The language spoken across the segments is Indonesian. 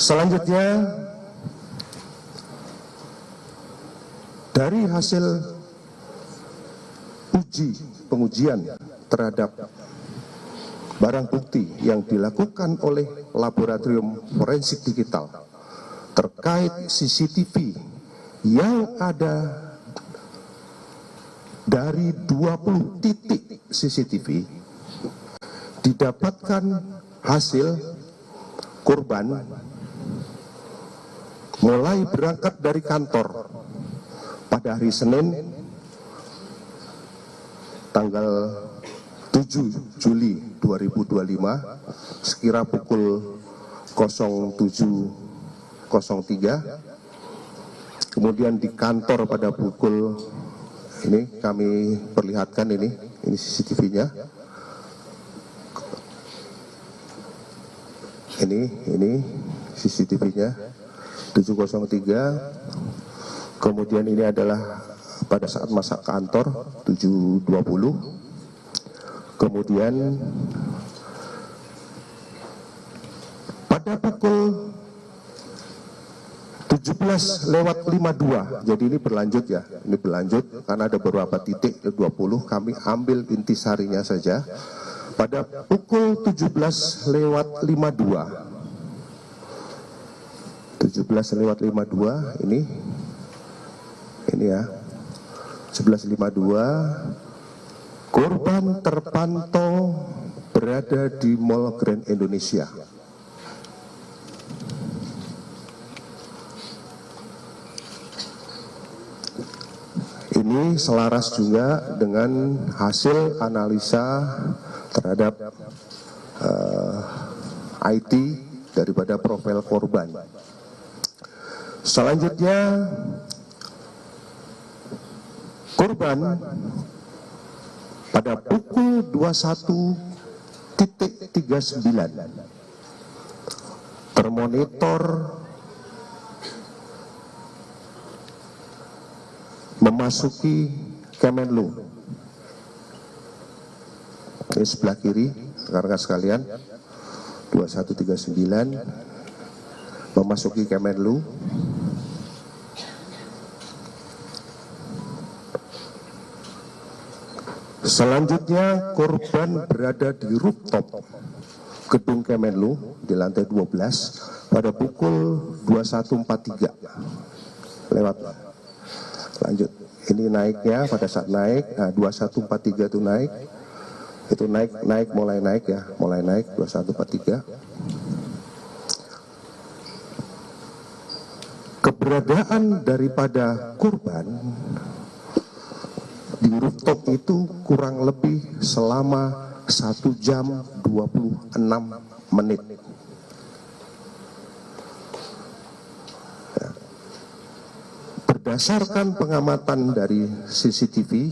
Selanjutnya, dari hasil pengujian terhadap barang bukti yang dilakukan oleh laboratorium forensik digital terkait CCTV yang ada dari 20 titik CCTV, didapatkan hasil korban mulai berangkat dari kantor pada hari Senin tanggal 7 Juli 2025 sekira pukul 07.03, kemudian di kantor pada pukul, ini kami perlihatkan, ini CCTV-nya, ini CCTV-nya 7.03, kemudian ini adalah pada saat masa kantor 7.20, kemudian pada pukul 17:52, jadi ini berlanjut ya, ini berlanjut karena ada beberapa titik 20, kami ambil intisarinya saja. Pada pukul 17:52 ini ya, 11:52 korban terpantau berada di Mall Grand Indonesia. Ini selaras juga dengan hasil analisa terhadap IT daripada profil korban. Selanjutnya, korban pada pukul 21.39 termonitor memasuki Kemenlu. Ini sebelah kiri, rekan-rekan sekalian, 21.39 memasuki Kemenlu. Selanjutnya, korban berada di rooftop gedung Kemenlu di lantai 12 pada pukul 21.43 lewat. Lanjut, ini naiknya pada saat naik, nah 21.43 itu naik, mulai naik 21.43. Keberadaan daripada korban di rooftop itu kurang lebih selama 1 jam 26 menit. Berdasarkan pengamatan dari CCTV,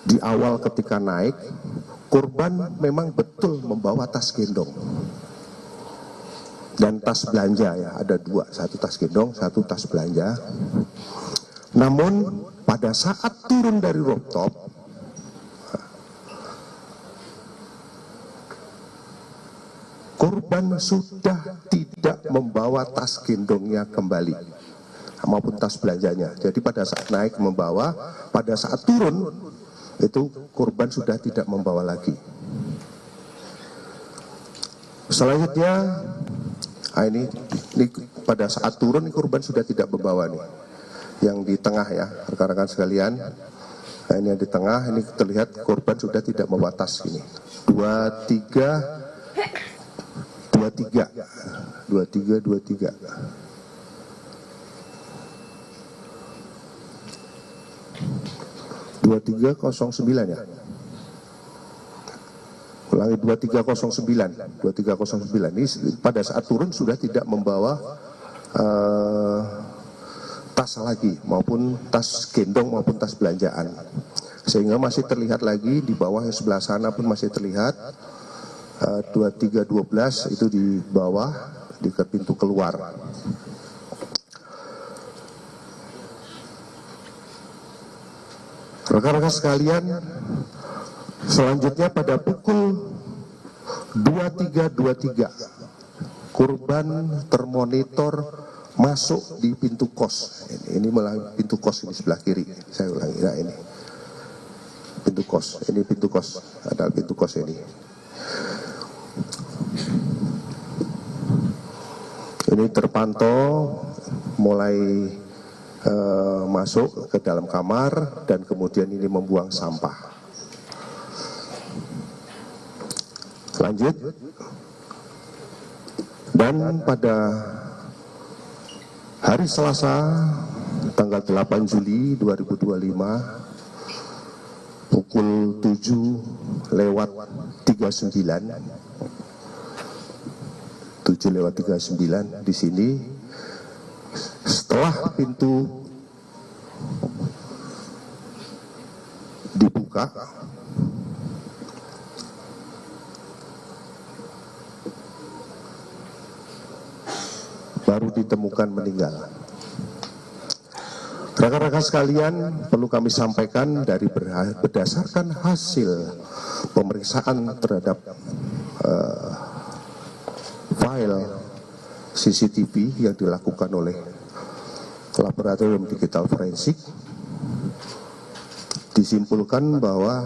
di awal ketika naik, korban memang betul membawa tas gendong dan tas belanja ya, ada dua, satu tas gendong, satu tas belanja. Namun pada saat turun dari rooftop, korban sudah tidak membawa tas gendongnya kembali maupun tas belanjanya. Jadi pada saat naik membawa, pada saat turun itu korban sudah tidak membawa lagi. Selanjutnya, ini pada saat turun korban sudah tidak membawa nih. Yang di tengah ya, rekan-rekan sekalian. Nah, ini yang di tengah, ini terlihat korban sudah tidak membawa tas ini. 23. 2309 ya. Ulangi, 2309 ini pada saat turun sudah tidak membawa tas lagi, maupun tas gendong maupun tas belanjaan, sehingga masih terlihat lagi di bawah yang sebelah sana pun masih terlihat 2312 itu di bawah di pintu keluar. Rekan-rekan sekalian, selanjutnya pada pukul 23.23 korban termonitor masuk di pintu kos. Ini malah pintu kos ini sebelah kiri. Saya ulangi, nah ini pintu kos. Ini pintu kos, adalah pintu kos ini. Ini terpantau mulai masuk ke dalam kamar dan kemudian ini membuang sampah. Lanjut. Dan pada hari Selasa tanggal 8 Juli 2025 pukul 7:39 di sini, setelah pintu dibuka, baru ditemukan meninggal. Rekan-rekan sekalian, perlu kami sampaikan dari berdasarkan hasil pemeriksaan terhadap file CCTV yang dilakukan oleh Laboratorium Digital Forensik, disimpulkan bahwa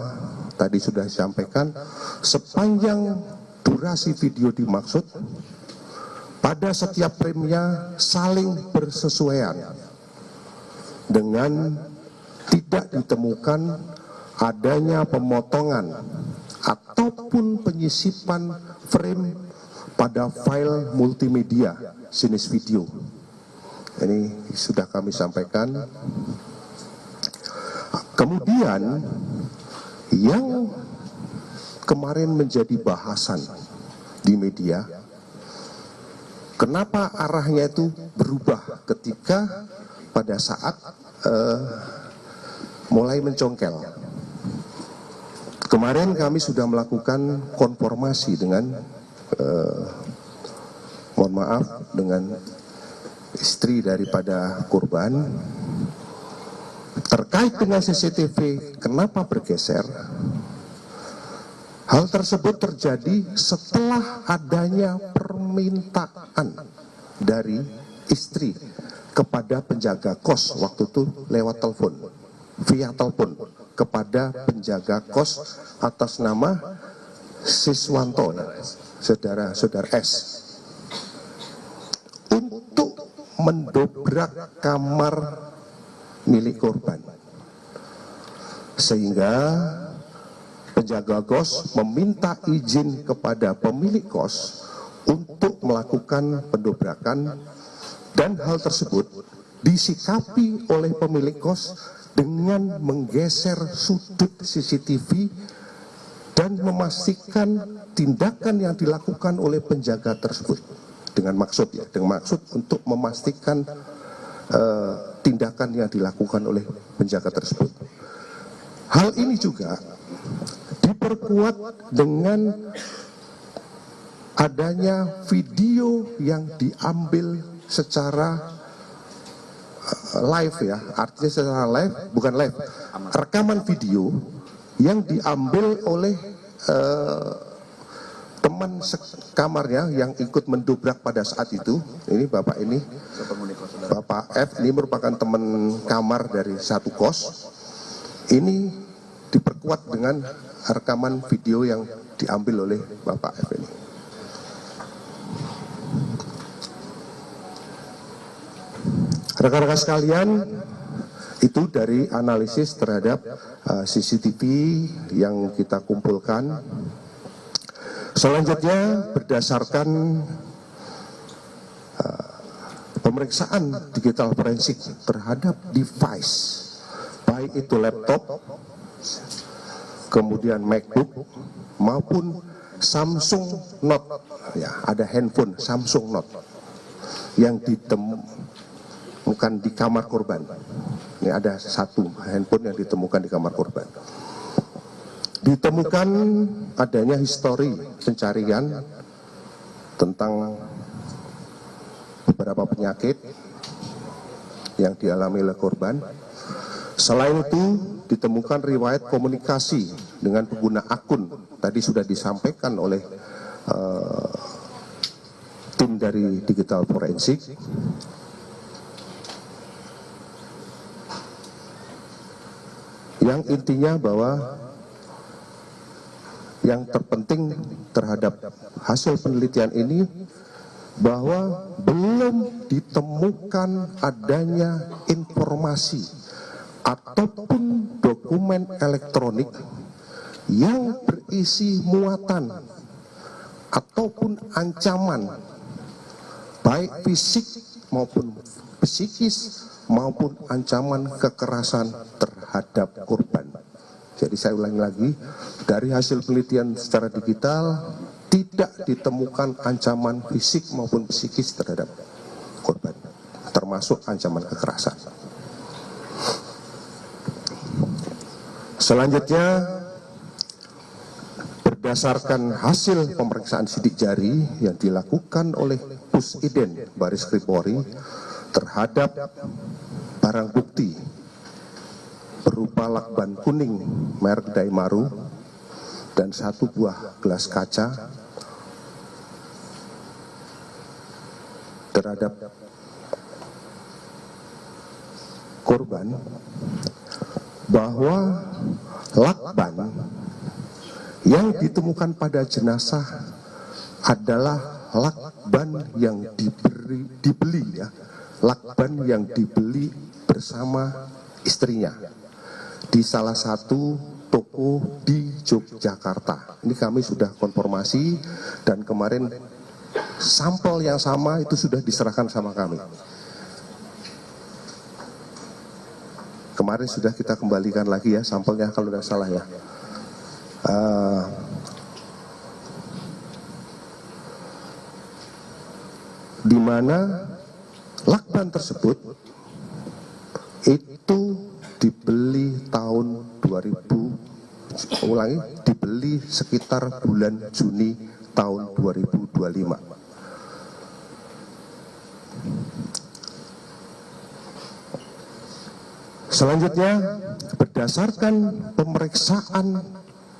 tadi sudah disampaikan sepanjang durasi video dimaksud, pada setiap frame-nya saling bersesuaian dengan tidak ditemukan adanya pemotongan ataupun penyisipan frame pada file multimedia jenis video. Ini sudah kami sampaikan. Kemudian yang kemarin menjadi bahasan di media, kenapa arahnya itu berubah ketika pada saat mulai mencongkel. Kemarin kami sudah melakukan konfirmasi dengan mohon maaf, dengan istri daripada korban terkait dengan CCTV kenapa bergeser. Hal tersebut terjadi setelah adanya permintaan dari istri kepada penjaga kos waktu itu lewat telepon, via telepon kepada penjaga kos atas nama Siswanto, saudara S, untuk mendobrak kamar milik korban, sehingga penjaga kos meminta izin kepada pemilik kos untuk melakukan pendobrakan, dan hal tersebut disikapi oleh pemilik kos dengan menggeser sudut CCTV dan memastikan tindakan yang dilakukan oleh penjaga tersebut dengan maksud untuk memastikan tindakan yang dilakukan oleh penjaga tersebut. Hal ini juga diperkuat dengan adanya video yang diambil secara live, ya, artinya secara live, bukan live, rekaman video yang diambil oleh teman sekamarnya yang ikut mendobrak pada saat itu. Ini Bapak ini, Bapak F, ini merupakan teman kamar dari satu kos. Ini diperkuat dengan rekaman video yang diambil oleh Bapak F ini. Rekan-rekan sekalian, itu dari analisis terhadap CCTV yang kita kumpulkan. Selanjutnya berdasarkan pemeriksaan digital forensik terhadap device, baik itu laptop, kemudian MacBook maupun Samsung Note, ya, ada handphone Samsung Note yang ditemukan di kamar korban. Ini ada satu handphone yang ditemukan di kamar korban. Ditemukan adanya histori pencarian tentang beberapa penyakit yang dialami oleh korban. Selain itu ditemukan riwayat komunikasi dengan pengguna akun. Tadi sudah disampaikan oleh tim dari digital forensik yang intinya bahwa yang terpenting terhadap hasil penelitian ini bahwa belum ditemukan adanya informasi ataupun dokumen elektronik yang berisi muatan ataupun ancaman baik fisik maupun psikis maupun ancaman kekerasan terhadap korban. Jadi saya ulangi lagi, dari hasil penelitian secara digital tidak ditemukan ancaman fisik maupun psikis terhadap korban, termasuk ancaman kekerasan. Selanjutnya, berdasarkan hasil pemeriksaan sidik jari yang dilakukan oleh Pusiden Baris Krim Polri terhadap barang bukti berupa lakban kuning merek Daimaru dan 1 buah gelas kaca terhadap korban, bahwa lakban yang ditemukan pada jenazah adalah lakban yang dibeli ya, lakban yang dibeli bersama istrinya di salah satu toko di Yogyakarta. Ini kami sudah konfirmasi dan kemarin sampel yang sama itu sudah diserahkan sama kami. Kemarin sudah kita kembalikan lagi ya sampelnya kalau tidak salah ya. Di mana lakban tersebut itu dibeli tahun 2000, dibeli sekitar bulan Juni tahun 2025. Selanjutnya, berdasarkan pemeriksaan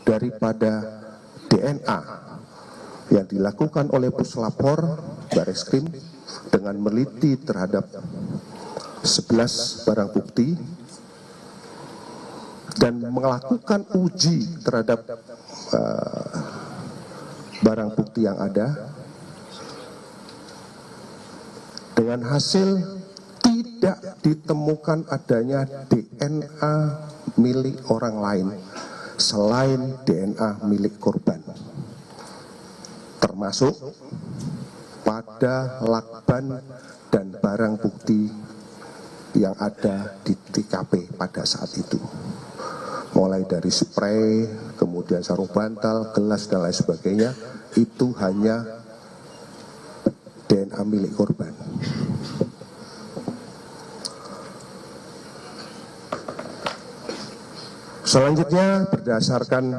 daripada DNA yang dilakukan oleh Puslapor Baris Krim dengan meliti terhadap 11 barang bukti dan melakukan uji terhadap barang bukti yang ada, dengan hasil tidak ditemukan adanya DNA milik orang lain selain DNA milik korban, termasuk pada lakban dan barang bukti yang ada di TKP pada saat itu, mulai dari spray, kemudian sarung bantal, gelas dan lain sebagainya, itu hanya DNA milik korban. Selanjutnya, berdasarkan